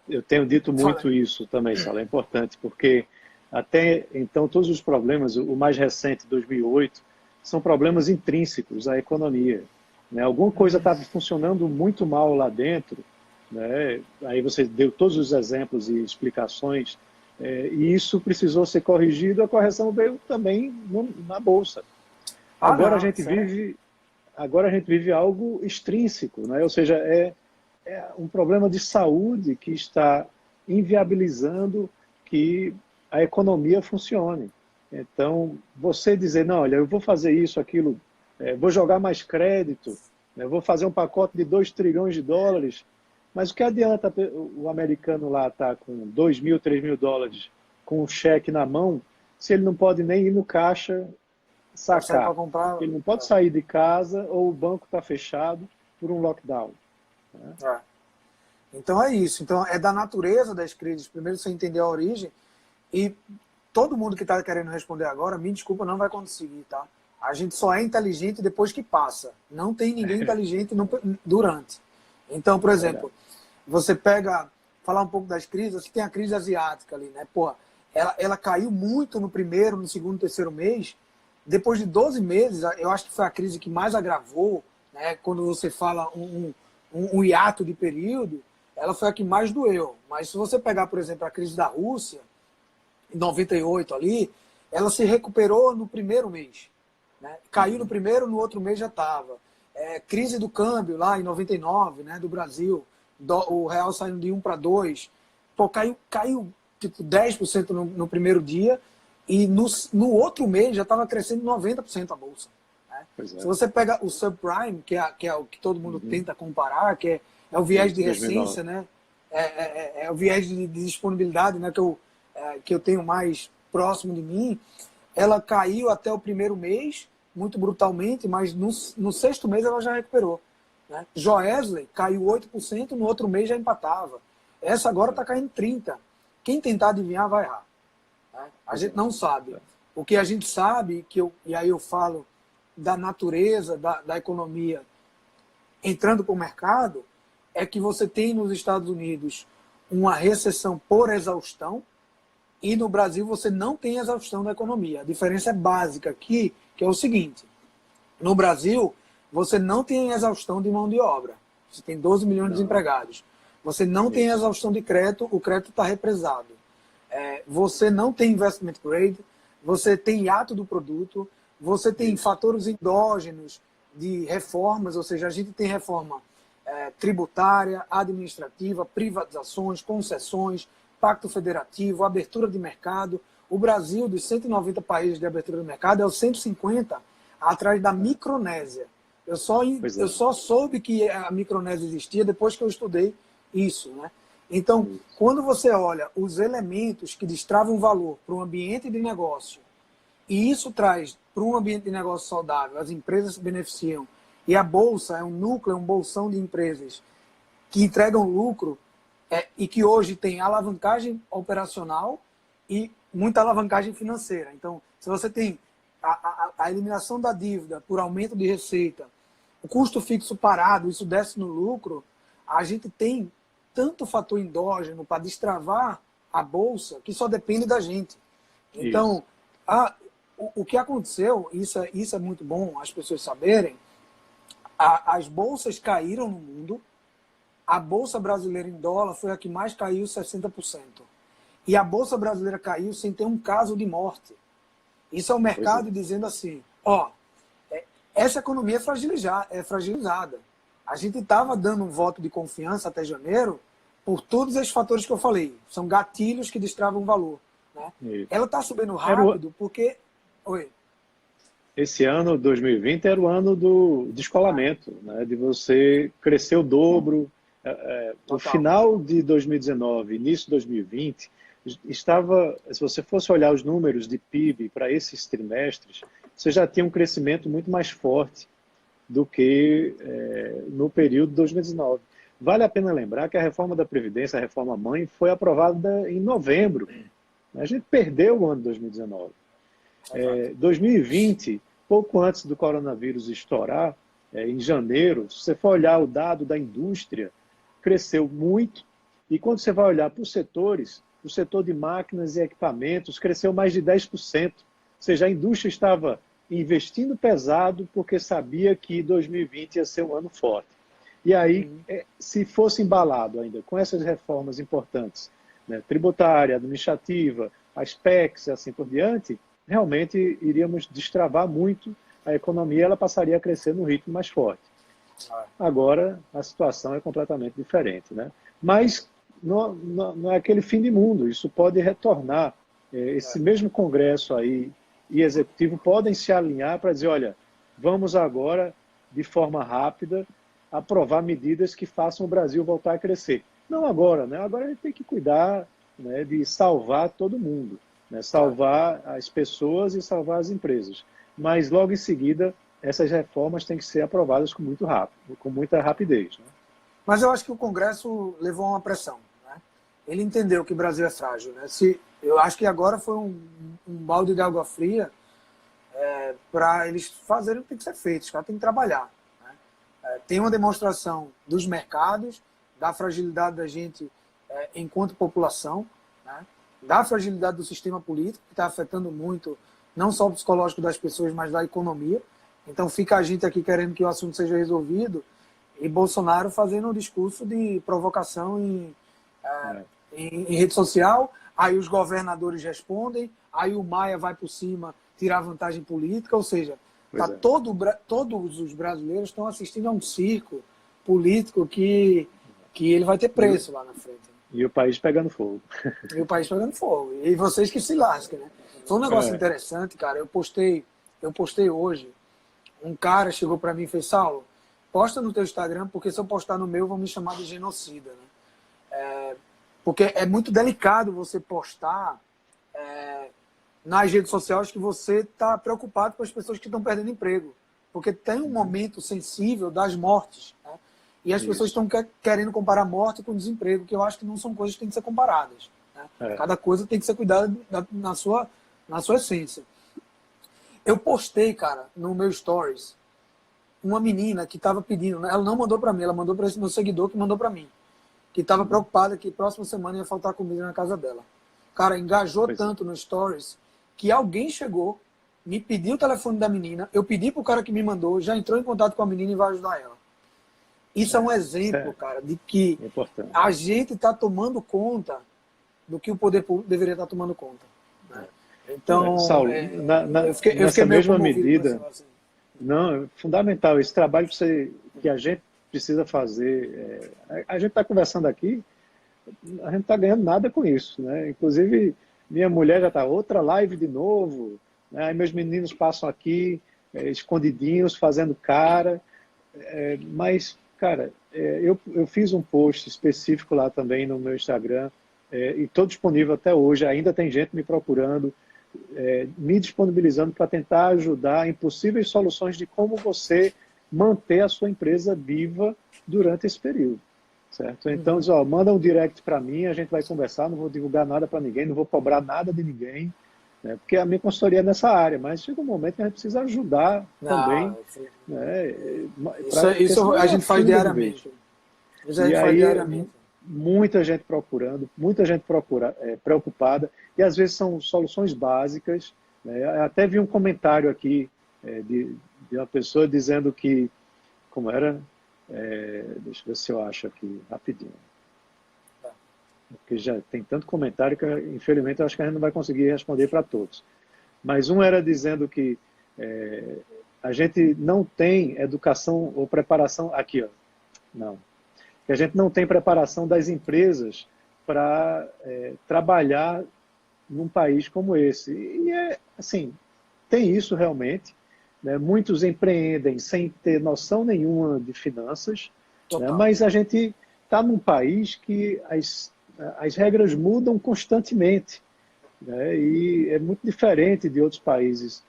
Eu tenho dito muito isso também, Saulo, é importante, porque até então todos os problemas, o mais recente, 2008, são problemas intrínsecos à economia. Né? Alguma coisa estava funcionando muito mal lá dentro, né? Aí você deu todos os exemplos e explicações, e isso precisou ser corrigido, a correção veio também na Bolsa. Agora a gente vive algo extrínseco, né? Ou seja, é um problema de saúde que está inviabilizando que a economia funcione. Então, você dizer, não, olha, eu vou fazer isso, aquilo, vou jogar mais crédito, vou fazer um pacote de 2 trilhões de dólares, mas o que adianta o americano lá estar com 2 mil, 3 mil dólares com um cheque na mão, se ele não pode nem ir no caixa sacar? Ele não pode sair de casa ou o banco está fechado por um lockdown. Né? Então é isso. Então é da natureza das crises. Primeiro você entender a origem e todo mundo que está querendo responder agora, me desculpa, não vai conseguir, tá? A gente só é inteligente depois que passa. Não tem ninguém inteligente durante. Então, por exemplo, você falar um pouco das crises, você tem a crise asiática ali, né? Pô, ela caiu muito no primeiro, no segundo, terceiro mês. Depois de 12 meses, eu acho que foi a crise que mais agravou, né? Quando você fala um hiato de período, ela foi a que mais doeu. Mas se você pegar, por exemplo, a crise da Rússia, em 98 ali, ela se recuperou no primeiro mês. Né? Caiu no primeiro, no outro mês já estava. Crise do câmbio lá em 99, né, do Brasil, o real saindo de 1 para 2. Pô, caiu tipo 10% no primeiro dia e no outro mês já estava crescendo 90% a bolsa. Né? Se você pega o subprime, que é o que todo mundo tenta comparar, que é o viés de recência, né? É o viés de disponibilidade, né, que eu tenho mais próximo de mim, ela caiu até o primeiro mês, muito brutalmente, mas no sexto mês ela já recuperou. Né? Joesley caiu 8%, no outro mês já empatava. Essa agora está caindo 30%. Quem tentar adivinhar vai errar. Né? A gente não sabe. O que a gente sabe, e aí eu falo da natureza da economia entrando para o mercado, é que você tem nos Estados Unidos uma recessão por exaustão e no Brasil você não tem exaustão da economia. A diferença é básica aqui, que é o seguinte. No Brasil, você não tem exaustão de mão de obra. Você tem 12 milhões de desempregados. Você não tem exaustão de crédito, o crédito está represado. Você não tem investment grade, você tem hiato do produto, você tem fatores endógenos de reformas, ou seja, a gente tem reforma tributária, administrativa, privatizações, concessões, pacto federativo, abertura de mercado. O Brasil, dos 190 países de abertura de mercado, é o 150 atrás da Micronésia. Eu só soube que a Micronésia existia depois que eu estudei isso. Né? Então, quando você olha os elementos que destravam valor para um ambiente de negócio, e isso traz para um ambiente de negócio saudável, as empresas se beneficiam, e a Bolsa é um núcleo, é um bolsão de empresas que entregam lucro e que hoje tem alavancagem operacional e muita alavancagem financeira. Então, se você tem a eliminação da dívida por aumento de receita, o custo fixo parado, isso desce no lucro, a gente tem tanto fator endógeno para destravar a Bolsa que só depende da gente. Então, o que aconteceu, isso é muito bom as pessoas saberem, as bolsas caíram no mundo, a Bolsa brasileira em dólar foi a que mais caiu, 60%. E a Bolsa brasileira caiu sem ter um caso de morte. Isso é o mercado dizendo assim, essa economia é fragilizada. A gente estava dando um voto de confiança até janeiro por todos esses fatores que eu falei. São gatilhos que destravam valor. Né? Ela está subindo rápido porque... Oi. Esse ano, 2020, era o ano do descolamento, né? De você crescer o dobro. No final de 2019, início de 2020, estava, se você fosse olhar os números de PIB para esses trimestres, você já tinha um crescimento muito mais forte do que no período de 2019. Vale a pena lembrar que a reforma da Previdência, a reforma mãe, foi aprovada em novembro. A gente perdeu o ano de 2019. 2020, pouco antes do coronavírus estourar, em janeiro, se você for olhar o dado da indústria, cresceu muito. E quando você vai olhar para os setores, o setor de máquinas e equipamentos cresceu mais de 10%. Ou seja, a indústria estava investindo pesado porque sabia que 2020 ia ser um ano forte. E aí, se fosse embalado ainda com essas reformas importantes, né, tributária, administrativa, as PECs e assim por diante, realmente iríamos destravar muito a economia, ela passaria a crescer num ritmo mais forte. Agora, a situação é completamente diferente, né? Mas não é aquele fim de mundo, isso pode retornar. Esse mesmo Congresso aí e Executivo podem se alinhar para dizer, olha, vamos agora, de forma rápida, aprovar medidas que façam o Brasil voltar a crescer. Não agora, né? Agora a gente tem que cuidar, né, de salvar todo mundo, né? Salvar as pessoas e salvar as empresas. Mas logo em seguida, essas reformas têm que ser aprovadas com muita rapidez. Né? Mas eu acho que o Congresso levou uma pressão. Né? Ele entendeu que o Brasil é frágil. Né? Eu acho que agora foi um balde de água fria para eles fazerem o que tem que ser feito. Os caras têm que trabalhar. Né? Tem uma demonstração dos mercados, da fragilidade da gente enquanto população, né? Da fragilidade do sistema político, que está afetando muito não só o psicológico das pessoas, mas da economia. Então fica a gente aqui querendo que o assunto seja resolvido e Bolsonaro fazendo um discurso de provocação em rede social, aí os governadores respondem, aí o Maia vai por cima tirar vantagem política, ou seja, todos os brasileiros estão assistindo a um circo político que ele vai ter preço lá na frente. E o país pegando fogo. E o país pegando fogo. E vocês que se lasquem, né? Foi um negócio interessante, cara. Eu postei hoje. Um cara chegou para mim e fez, Saulo, posta no teu Instagram, porque se eu postar no meu, vão me chamar de genocida. Né? Porque é muito delicado você postar nas redes sociais que você está preocupado com as pessoas que estão perdendo emprego. Porque tem um momento sensível das mortes. Né? E as pessoas estão querendo comparar morte com desemprego, que eu acho que não são coisas que têm que ser comparadas. Né? Cada coisa tem que ser cuidada na sua essência. Eu postei, cara, no meu stories, uma menina que estava pedindo, ela não mandou para mim, ela mandou para esse meu seguidor que mandou para mim, que estava preocupada que próxima semana ia faltar comida na casa dela. Cara, engajou tanto no stories que alguém chegou, me pediu o telefone da menina, eu pedi pro cara que me mandou, já entrou em contato com a menina e vai ajudar ela. Isso é um exemplo, cara, de que a gente está tomando conta do que o poder público deveria estar tomando conta. Né? Então, Saulo, eu fiquei mesma medida, assim. Não, é fundamental. Esse trabalho que a gente precisa fazer, a gente está conversando aqui, a gente não está ganhando nada com isso. Né? Inclusive, minha mulher já está outra live de novo, né? Aí meus meninos passam aqui, escondidinhos, fazendo cara, mas, cara, eu fiz um post específico lá também no meu Instagram, e estou disponível até hoje. Ainda tem gente me procurando, me disponibilizando para tentar ajudar em possíveis soluções de como você manter a sua empresa viva durante esse período. Certo? Então, diz, ó, manda um direct para mim, a gente vai conversar, não vou divulgar nada para ninguém, não vou cobrar nada de ninguém, né? Porque a minha consultoria é nessa área, mas chega um momento que a gente precisa ajudar também, né? Isso a gente faz diariamente. Isso a gente faz diariamente. Muita gente procurando, muita gente preocupada, e às vezes são soluções básicas, né? Até vi um comentário aqui de uma pessoa dizendo que, como era? Deixa eu ver se eu acho aqui rapidinho. Porque já tem tanto comentário que, infelizmente, eu acho que a gente não vai conseguir responder para todos. Mas um era dizendo que a gente não tem educação ou preparação... Aqui, ó. Não. Que a gente não tem preparação das empresas para trabalhar num país como esse. E, assim, tem isso realmente. Né? Muitos empreendem sem ter noção nenhuma de finanças, né? Mas a gente está num país que as regras mudam constantemente, né? E é muito diferente de outros países.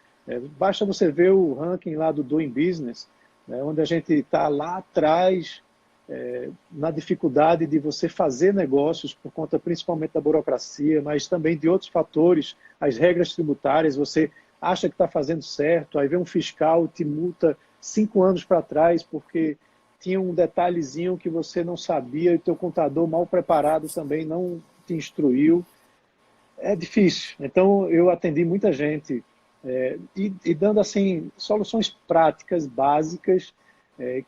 Basta você ver o ranking lá do Doing Business, né? Onde a gente está lá atrás, na dificuldade de você fazer negócios por conta principalmente da burocracia, mas também de outros fatores, as regras tributárias, você acha que está fazendo certo, aí vem um fiscal, te multa 5 anos para trás porque tinha um detalhezinho que você não sabia e teu contador mal preparado também não te instruiu. É difícil. Então, eu atendi muita gente e dando assim soluções práticas, básicas,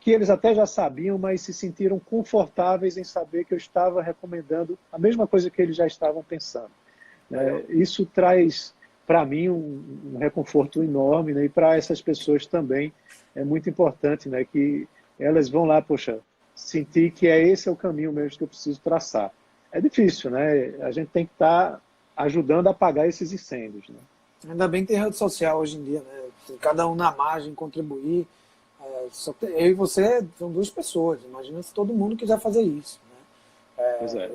que eles até já sabiam, mas se sentiram confortáveis em saber que eu estava recomendando a mesma coisa que eles já estavam pensando. Isso traz para mim um reconforto enorme, né? E para essas pessoas também é muito importante, né? Que elas vão lá, poxa, sentir que esse é o caminho mesmo que eu preciso traçar. É difícil, né? A gente tem que estar ajudando a apagar esses incêndios, né? Ainda bem que tem rede social hoje em dia, né? Cada um na margem contribuir. Eu e você são 2 pessoas. Imagina se todo mundo quiser fazer isso, né? Pois é.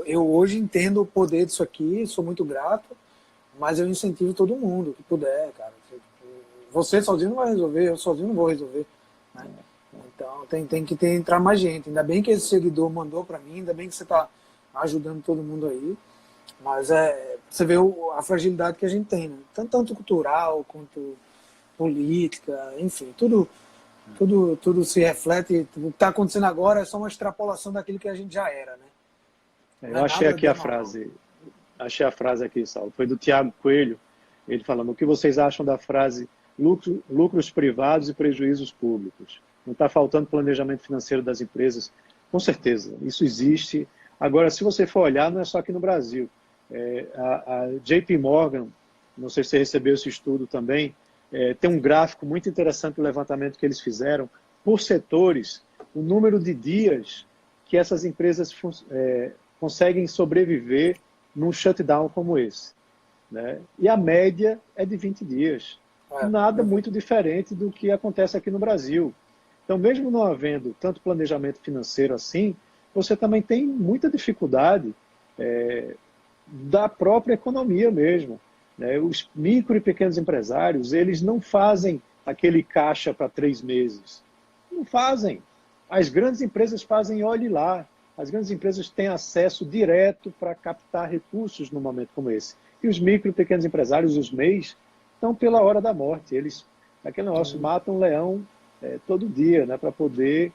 Eu hoje entendo o poder disso aqui, sou muito grato. Mas eu incentivo todo mundo que puder, cara. Você sozinho não vai resolver, eu sozinho não vou resolver. Né? Então tem que entrar mais gente. Ainda bem que esse seguidor mandou para mim, ainda bem que você está ajudando todo mundo aí. Mas você vê a fragilidade que a gente tem, né? Tanto cultural quanto política, enfim, tudo se reflete. O que está acontecendo agora é só uma extrapolação daquilo que a gente já era, né? Eu achei aqui a frase. Achei a frase aqui, Saulo. Foi do Tiago Coelho, ele falando: o que vocês acham da frase lucros privados e prejuízos públicos? Não está faltando planejamento financeiro das empresas? Com certeza, isso existe. Agora, se você for olhar, não é só aqui no Brasil. A JP Morgan, não sei se você recebeu esse estudo também, tem um gráfico muito interessante do levantamento que eles fizeram por setores, o número de dias que essas empresas conseguem sobreviver num shutdown como esse, né? E a média é de 20 dias. Nada muito diferente do que acontece aqui no Brasil. Então, mesmo não havendo tanto planejamento financeiro assim, você também tem muita dificuldade da própria economia mesmo, né? Os micro e pequenos empresários, eles não fazem aquele caixa para 3 meses. Não fazem. As grandes empresas fazem, olhe lá. As grandes empresas têm acesso direto para captar recursos num momento como esse. E os micro e pequenos empresários, os MEIs, estão pela hora da morte. Eles, aquele negócio, matam um leão todo dia, né, para poder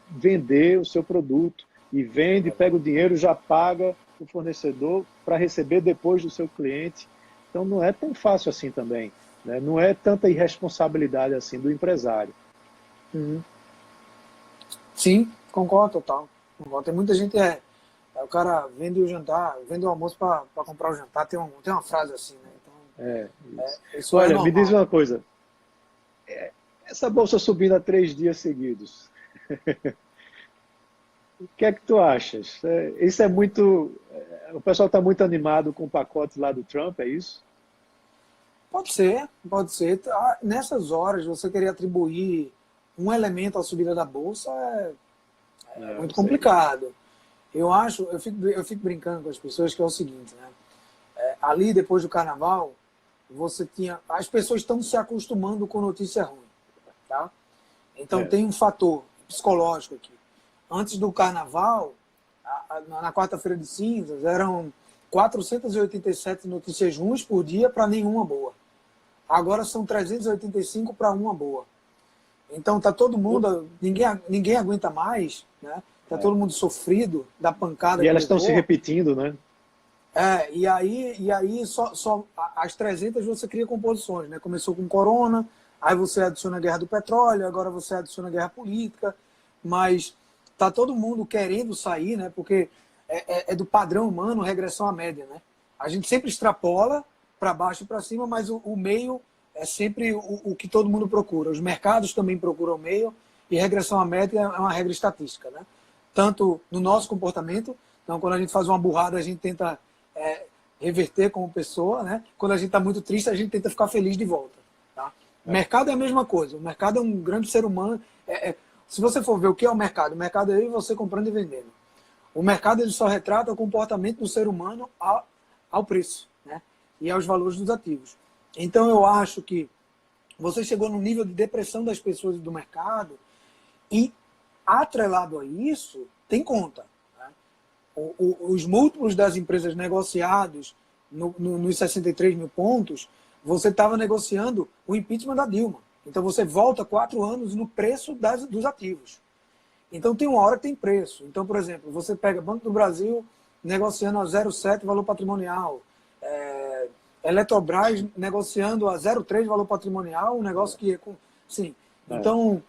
vender o seu produto. E vende, pega o dinheiro, já paga o fornecedor para receber depois do seu cliente. Então não é tão fácil assim também, né? Não é tanta irresponsabilidade assim do empresário. Sim, concordo total. Tem muita gente, o cara vende o jantar, vende o almoço para comprar o jantar, tem uma frase assim, né? Então, isso olha, é me diz uma coisa, essa bolsa subindo há 3 dias seguidos, o que é que tu achas? Isso é muito, o pessoal está muito animado com o pacote lá do Trump, é isso? Pode ser. Nessas horas você querer atribuir um elemento à subida da bolsa é muito complicado. Eu fico brincando com as pessoas que é o seguinte, né? Ali depois do carnaval, as pessoas estão se acostumando com notícia ruim, tá? Então tem um fator psicológico aqui. Antes do carnaval, na quarta-feira de cinzas, eram 487 notícias ruins por dia para nenhuma boa. Agora são 385 para uma boa. Então tá todo mundo, ninguém aguenta mais, né? Tá todo mundo sofrido da pancada. E elas estão se repetindo, né? E aí só as 300 você cria composições, né? Começou com corona, aí você adiciona a guerra do petróleo, agora você adiciona a guerra política, mas tá todo mundo querendo sair, né? Porque é do padrão humano regressão à média, né? A gente sempre extrapola para baixo e para cima, mas o meio é sempre o que todo mundo procura. Os mercados também procuram o meio e regressão à média é uma regra estatística, né? Tanto no nosso comportamento, então quando a gente faz uma burrada, a gente tenta reverter como pessoa, né? Quando a gente está muito triste, a gente tenta ficar feliz de volta. Tá? O mercado é a mesma coisa. O mercado é um grande ser humano. Se você for ver o que é o mercado é eu e você comprando e vendendo. O mercado ele só retrata o comportamento do ser humano ao preço, né? E aos valores dos ativos. Então eu acho que você chegou no nível de depressão das pessoas e do mercado e atrelado a isso tem conta. Os múltiplos das empresas negociados nos 63 mil pontos, você estava negociando o impeachment da Dilma. Então você volta 4 anos no preço dos ativos. Então tem uma hora que tem preço. Então, por exemplo, você pega Banco do Brasil negociando a 0,7 valor patrimonial, Eletrobras negociando a 0,3 valor patrimonial, um negócio que é com... Sim. Então,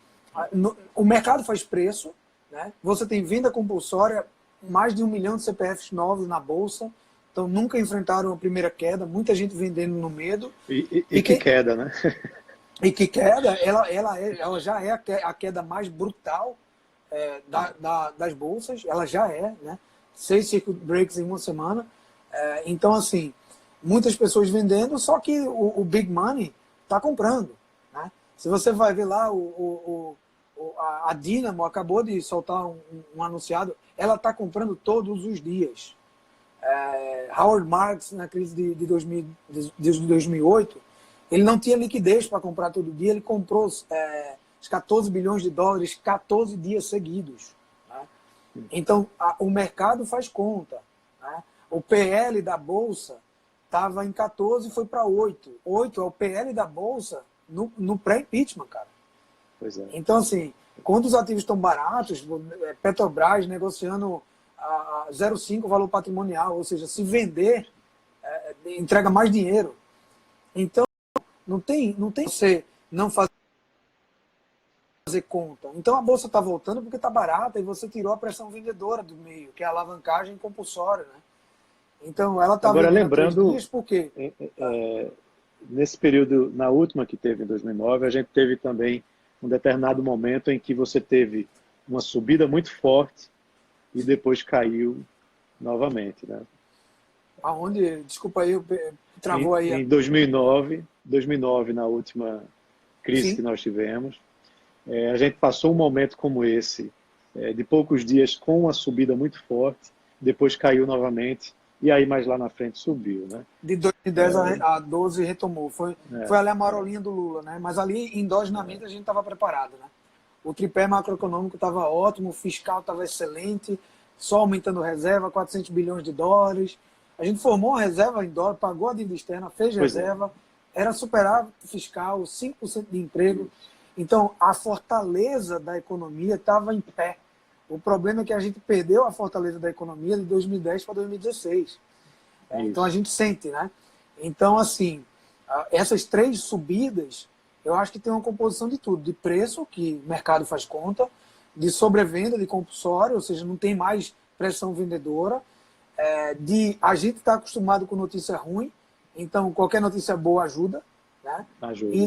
o mercado faz preço, né? Você tem venda compulsória, mais de 1 milhão de CPFs novos na Bolsa, então nunca enfrentaram a primeira queda, muita gente vendendo no medo. E que queda, né? E que queda, ela já é a queda mais brutal das bolsas, ela já é, né? 6 circuit breaks em uma semana. Então, assim, muitas pessoas vendendo, só que o big money está comprando, né? Se você vai ver lá, a Dynamo acabou de soltar um anunciado, ela está comprando todos os dias. Howard Marks, na crise de 2008, ele não tinha liquidez para comprar todo dia, ele comprou os 14 bilhões de dólares 14 dias seguidos. Né? Então, o mercado faz conta. Né? O PL da Bolsa estava em 14 e foi para 8. 8 é o PL da Bolsa no pré-impeachment, cara. Pois é. Então, assim, quando os ativos estão baratos, Petrobras negociando a 0,5 valor patrimonial, ou seja, se vender, entrega mais dinheiro. Então, não tem você não fazer conta. Então, a bolsa está voltando porque está barata e você tirou a pressão vendedora do meio, que é a alavancagem compulsória, né? Então, ela está Agora, vendendo lembrando, dias por quê? Nesse período, na última que teve em 2009, a gente teve também um determinado momento em que você teve uma subida muito forte e depois caiu novamente, né? Aonde? Desculpa aí, travou aí. Em 2009, na última crise Sim. que nós tivemos, a gente passou um momento como esse, de poucos dias com uma subida muito forte, depois caiu novamente e aí mais lá na frente subiu, né? De 2010 a 12 retomou. Foi ali a marolinha do Lula, né? Mas ali, endogenamente, a gente estava preparado, né? O tripé macroeconômico estava ótimo, o fiscal estava excelente, só aumentando reserva, 400 bilhões de dólares. A gente formou uma reserva em dólar, pagou a dívida externa, fez reserva, era superávit fiscal, 5% de emprego. Então, a fortaleza da economia estava em pé. O problema é que a gente perdeu a fortaleza da economia de 2010 para 2016. Então, a gente sente, né? Então, assim, essas 3 subidas, eu acho que tem uma composição de tudo. De preço, que o mercado faz conta, de sobrevenda de compulsório, ou seja, não tem mais pressão vendedora, a gente está acostumado com notícia ruim, então qualquer notícia boa ajuda, né? E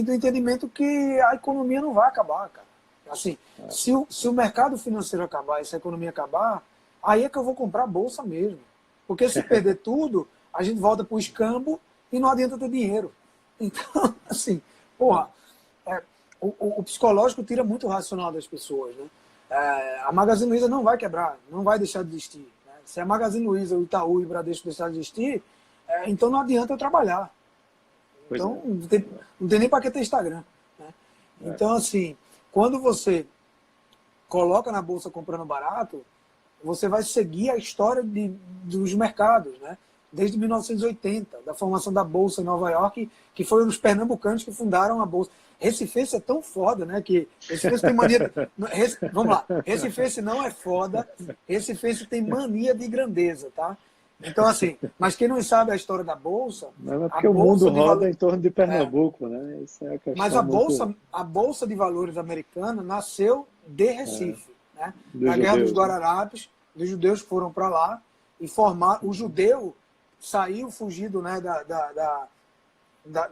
do entendimento que a economia não vai acabar, cara. Assim, se o mercado financeiro acabar e se a economia acabar, aí é que eu vou comprar a bolsa mesmo. Porque se perder tudo, a gente volta para o escambo e não adianta ter dinheiro. Então, assim, porra, o psicológico tira muito o racional das pessoas, né? A Magazine Luiza não vai quebrar, não vai deixar de existir, né? Se a Magazine Luiza, o Itaú e o Bradesco deixar de existir, então não adianta eu trabalhar. Então não tem nem para que ter Instagram, né? Então, assim, quando você coloca na bolsa comprando barato, você vai seguir a história dos mercados, né? Desde 1980, da formação da bolsa em Nova York, que foram os pernambucanos que fundaram a bolsa. Recifense é tão foda, né? Que Recifense tem mania. Vamos lá. Recifense não é foda. Recifense tem mania de grandeza, tá? Então, assim, mas quem não sabe a história da bolsa. Não é porque o mundo roda em torno de Pernambuco, né? Isso é a questão. Mas a bolsa de valores americana nasceu de Recife, né? Na Guerra dos Guararapes, os judeus foram para lá e formaram. O judeu saiu fugido, né,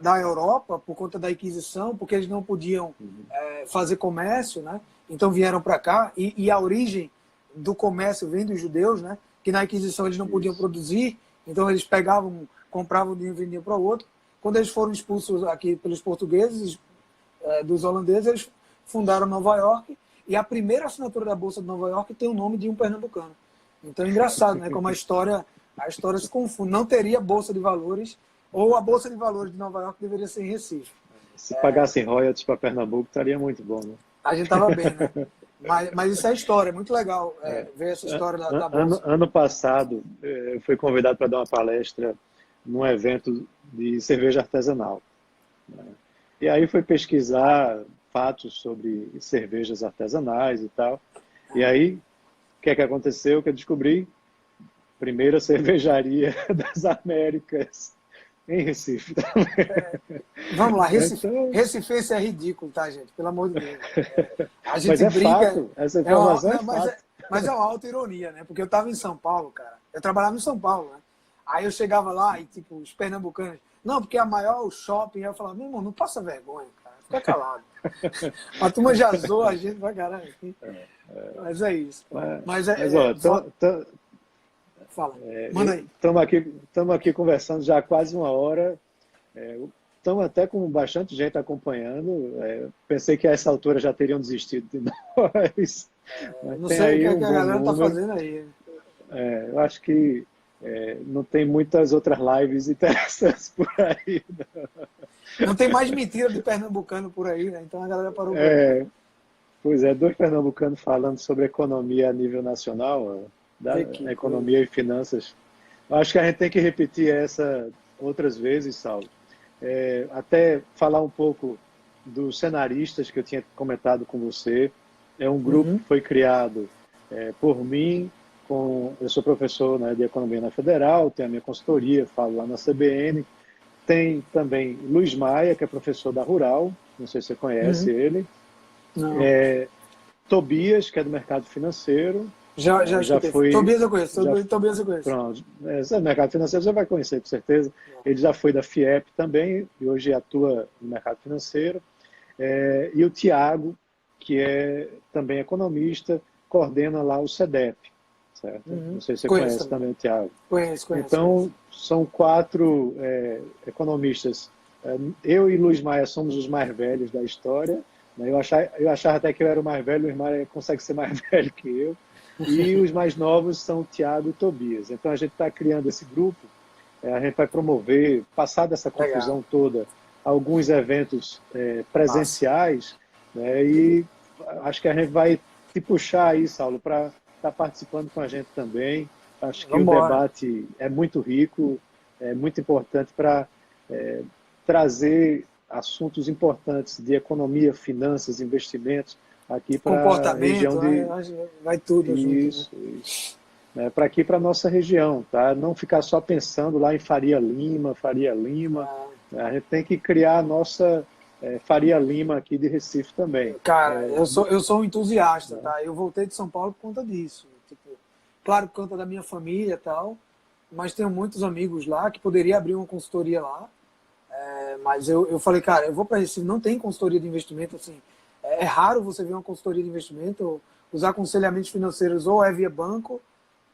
da Europa por conta da Inquisição, porque eles não podiam fazer comércio, né? Então vieram para cá e a origem do comércio vem dos judeus, né? Que na Inquisição eles não podiam produzir, então eles pegavam, compravam e vendiam para o outro. Quando eles foram expulsos aqui pelos portugueses, dos holandeses, eles fundaram Nova York e a primeira assinatura da Bolsa de Nova York tem o nome de um pernambucano. Então é engraçado, né? Como a história se confunde. Não teria Bolsa de Valores, ou a Bolsa de Valores de Nova York deveria ser em Recife. Se pagassem royalties para Pernambuco, estaria muito bom, né? A gente estava bem, né? Mas isso é história, é muito legal ver essa história da Bolsa. Ano passado, eu fui convidado para dar uma palestra num evento de cerveja artesanal, né? E aí fui pesquisar fatos sobre cervejas artesanais e tal. E aí, o que é que aconteceu? Que eu descobri primeira cervejaria das Américas em Recife. Vamos lá, Recifense é ridículo, tá, gente? Pelo amor de Deus. A gente mas é brinca. Fato, essa informação é fato. Mas é uma alta ironia, né? Porque eu estava em São Paulo, cara. Eu trabalhava em São Paulo, né? Aí eu chegava lá e, tipo, os pernambucanos... Não, porque é a maior shopping. Aí eu falava, meu irmão, não passa vergonha, cara. Fica calado. A turma já zoa a gente pra caralho. Mas é isso. Mas fala, manda aí. Estamos aqui conversando já há quase uma hora. Estamos até com bastante gente acompanhando. Pensei que a essa altura já teriam desistido de nós. Não sei o que a galera está fazendo aí. Eu acho que não tem muitas outras lives interessantes por aí. Não tem mais mentira de pernambucano por aí, né? Então a galera parou. Pois é, 2 pernambucanos falando sobre economia a nível nacional, da economia e finanças. Acho que a gente tem que repetir essa outras vezes, Saulo. Até falar um pouco dos cenaristas que eu tinha comentado com você. É um grupo que foi criado por mim. Eu sou professor, né, de economia na Federal, tenho a minha consultoria, falo lá na CBN. Tem também Luiz Maia, que é professor da Rural, não sei se você conhece ele. Não. Tobias, que é do mercado financeiro. Já foi. Tobias eu conheço. Tobias eu conheço. Pronto. Esse mercado financeiro você vai conhecer, com certeza. Ele já foi da FIEP também, e hoje atua no mercado financeiro. E o Tiago, que é também economista, coordena lá o CEDEP. Certo? Não sei se você conhece também o Tiago. Conheço. Então, são 4 economistas. Eu e Luiz Maia somos os mais velhos da história. Eu achava até que eu era o mais velho, o Luiz Maia consegue ser mais velho que eu. E os mais novos são o Tiago e o Tobias. Então, a gente está criando esse grupo. A gente vai promover, passar dessa confusão toda, alguns eventos presenciais. Né? E acho que a gente vai te puxar aí, Saulo, para estar participando com a gente também. Acho que o debate é muito rico, é muito importante para trazer assuntos importantes de economia, finanças, investimentos aqui para a região vai tudo isso. Para aqui, para a nossa região, tá? Não ficar só pensando lá em Faria Lima. A gente tem que criar a nossa Faria Lima aqui de Recife também. Cara, eu sou um entusiasta, tá? Eu voltei de São Paulo por conta disso. Tipo, claro, por conta da minha família e tal, mas tenho muitos amigos lá que poderia abrir uma consultoria lá. Mas eu falei, cara, eu vou para Recife, não tem consultoria de investimento, assim. É raro você ver uma consultoria de investimento, os aconselhamentos financeiros ou é via banco,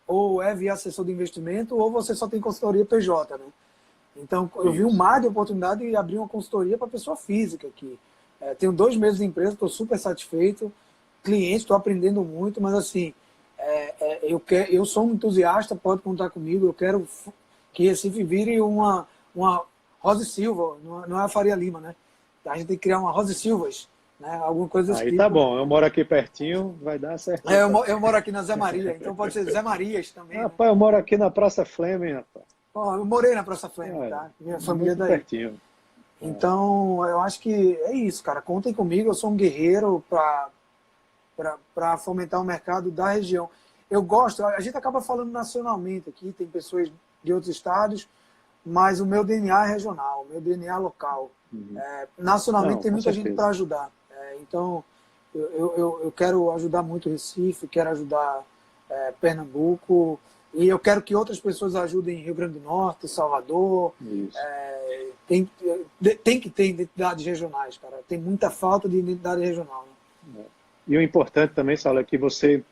ou é via assessor de investimento, ou você só tem consultoria PJ, né? Então, eu vi um mar de oportunidade de abrir uma consultoria para pessoa física aqui. Tenho 2 meses de empresa, estou super satisfeito. Cliente, estou aprendendo muito, mas assim, eu sou um entusiasta, pode contar comigo. Eu quero que Recife vire uma Rosa e Silva, não é a Faria Lima, né? A gente tem que criar uma Rosa e Silvas, né? Alguma coisa desse Aí tipo. tá bom, eu moro aqui pertinho, vai dar certo. Eu moro aqui na Zé Maria, então pode ser Zé Marias também. Né? Rapaz, eu moro aqui na Praça Fleming, rapaz. Eu morei na Praça Fleming, tá? Minha família é daí. Pertinho. Então, eu acho que é isso, cara. Contem comigo, eu sou um guerreiro para fomentar o mercado da região. Eu gosto, a gente acaba falando nacionalmente aqui, tem pessoas de outros estados, mas o meu DNA é regional, o meu DNA é local. Nacionalmente tem muita gente para ajudar. Então, eu quero ajudar muito o Recife, quero ajudar Pernambuco, e eu quero que outras pessoas ajudem Rio Grande do Norte, Salvador. Tem que ter identidades regionais, cara. Tem muita falta de identidade regional. Né? E o importante também, Saulo, é que você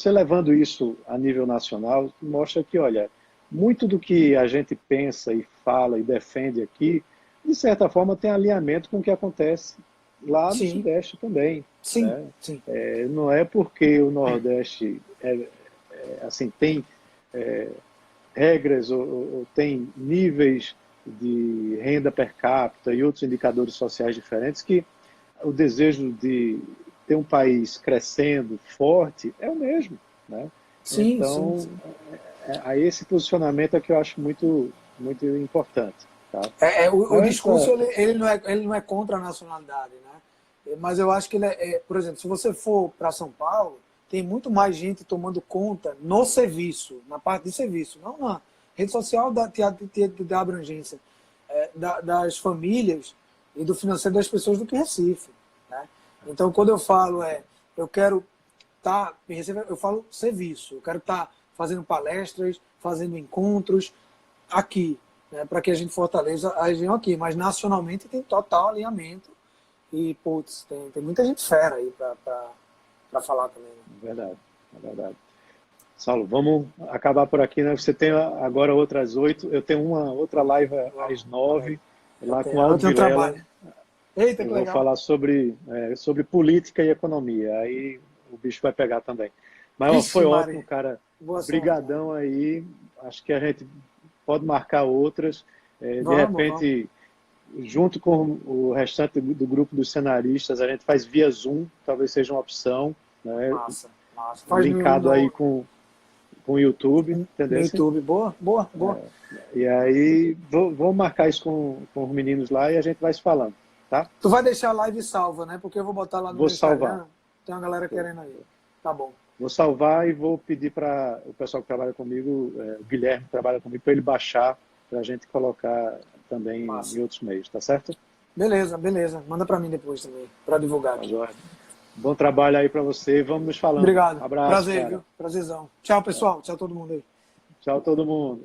levando isso a nível nacional, mostra que, olha, muito do que a gente pensa e fala e defende aqui, de certa forma, tem alinhamento com o que acontece lá no Sudeste também. Sim, né? sim. Não é porque o Nordeste assim, tem regras ou tem níveis de renda per capita e outros indicadores sociais diferentes que o desejo de ter um país crescendo, forte, é o mesmo. Né? Sim, então, sim. Aí esse posicionamento é que eu acho muito, muito importante. Tá? O discurso ele não é contra a nacionalidade, né? Mas eu acho que ele por exemplo, se você for para São Paulo, tem muito mais gente tomando conta no serviço, na parte de serviço, não na rede social da abrangência das famílias e do financeiro das pessoas do que Recife. Né? Então, quando eu falo eu quero estar em Recife, eu falo serviço, eu quero estar fazendo palestras, fazendo encontros aqui, né, para que a gente fortaleça a região aqui. Mas nacionalmente tem total alinhamento e, putz, tem muita gente fera aí para falar também. Né? É verdade. Saulo, vamos acabar por aqui, né? Você tem agora outras 8, eu tenho uma outra live às 9, lá com o Aldo Vilela. Eita, que eu legal. Vou falar sobre política e economia, aí o bicho vai pegar também. Mas foi ótimo, cara. Obrigadão aí. Acho que a gente pode marcar outras. De repente, junto com o restante do grupo dos cenaristas, a gente faz via Zoom, talvez seja uma opção. Né? Massa. Linkado aí com o YouTube. Entendeu? YouTube, boa. E aí, vou marcar isso com os meninos lá e a gente vai se falando. Tá? Tu vai deixar a live salva, né? Porque eu vou botar lá no meu Instagram. Tem uma galera querendo aí. Tá bom. Vou salvar e vou pedir para o pessoal que trabalha comigo, o Guilherme que trabalha comigo, para ele baixar, para a gente colocar também em outros meios, tá certo? Beleza. Manda para mim depois também, para divulgar aqui. Bom trabalho aí para você, vamos nos falando. Obrigado. Abraço, prazer, cara. viu? Prazerzão. Tchau, pessoal. Tchau, todo mundo aí. Tchau, todo mundo.